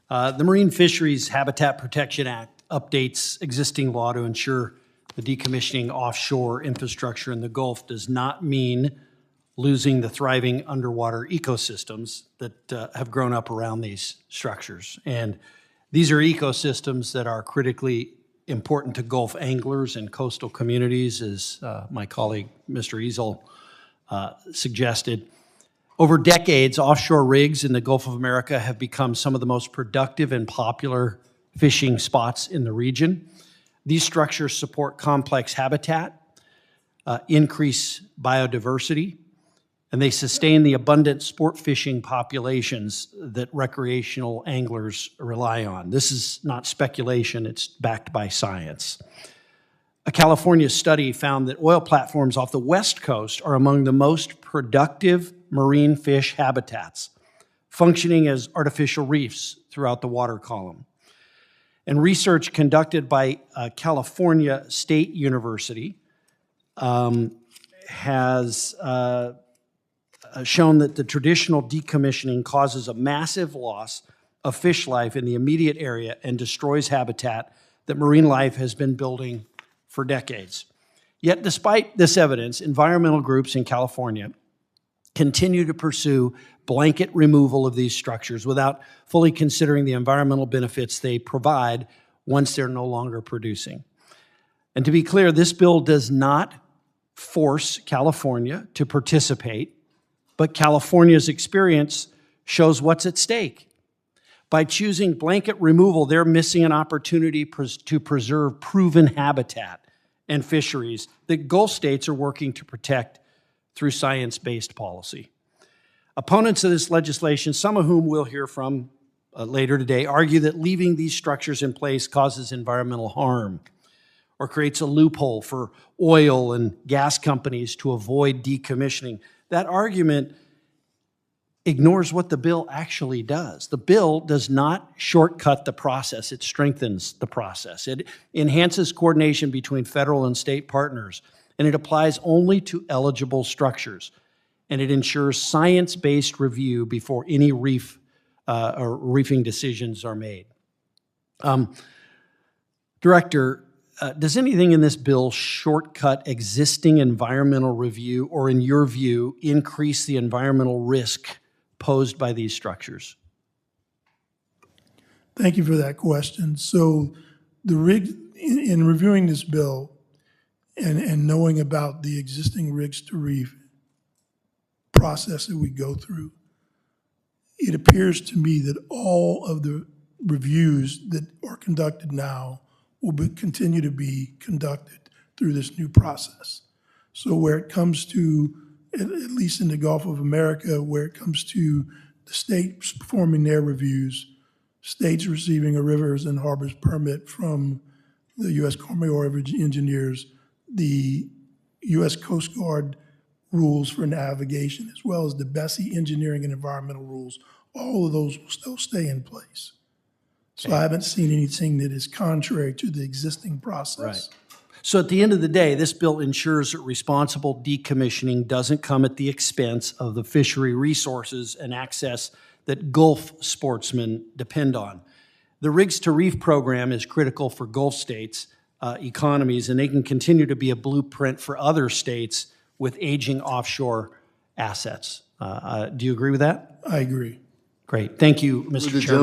The Marine Fisheries Habitat Protection Act updates existing law to ensure the decommissioning offshore infrastructure in the Gulf does not mean losing the thriving underwater ecosystems that have grown up around these structures. And these are ecosystems that are critically important to Gulf anglers and coastal communities, as my colleague, Mr. Easel, suggested. Over decades, offshore rigs in the Gulf of America have become some of the most productive and popular fishing spots in the region. These structures support complex habitat, increase biodiversity, and they sustain the abundant sport fishing populations that recreational anglers rely on. This is not speculation, it's backed by science. A California study found that oil platforms off the West Coast are among the most productive marine fish habitats, functioning as artificial reefs throughout the water column. And research conducted by California State University has shown that the traditional decommissioning causes a massive loss of fish life in the immediate area and destroys habitat that marine life has been building for decades. Yet despite this evidence, environmental groups in California continue to pursue blanket removal of these structures without fully considering the environmental benefits they provide once they're no longer producing. And to be clear, this bill does not force California to participate, but California's experience shows what's at stake. By choosing blanket removal, they're missing an opportunity to preserve proven habitat and fisheries that Gulf states are working to protect through science-based policy. Opponents of this legislation, some of whom we'll hear from later today, argue that leaving these structures in place causes environmental harm or creates a loophole for oil and gas companies to avoid decommissioning. That argument ignores what the bill actually does. The bill does not shortcut the process, it strengthens the process. It enhances coordination between federal and state partners, and it applies only to eligible structures. And it ensures science-based review before any reef or reefing decisions are made. Director, does anything in this bill shortcut existing environmental review or, in your view, increase the environmental risk posed by these structures? Thank you for that question. So the rig, in reviewing this bill and knowing about the existing rigs to reef process that we go through, it appears to me that all of the reviews that are conducted now will continue to be conducted through this new process. So where it comes to, at least in the Gulf of America, where it comes to the states performing their reviews, states receiving a rivers and harbors permit from the U.S. Army Corps of Engineers, the U.S. Coast Guard rules for navigation, as well as the BSEE engineering and environmental rules, all of those will still stay in place. So I haven't seen anything that is contrary to the existing process. Right. So at the end of the day, this bill ensures that responsible decommissioning doesn't come at the expense of the fishery resources and access that Gulf sportsmen depend on. The Rigs to Reef program is critical for Gulf states' economies, and they can continue to be a blueprint for other states with aging offshore assets. Do you agree with that? I agree. Great. Thank you, Mr. Chairman.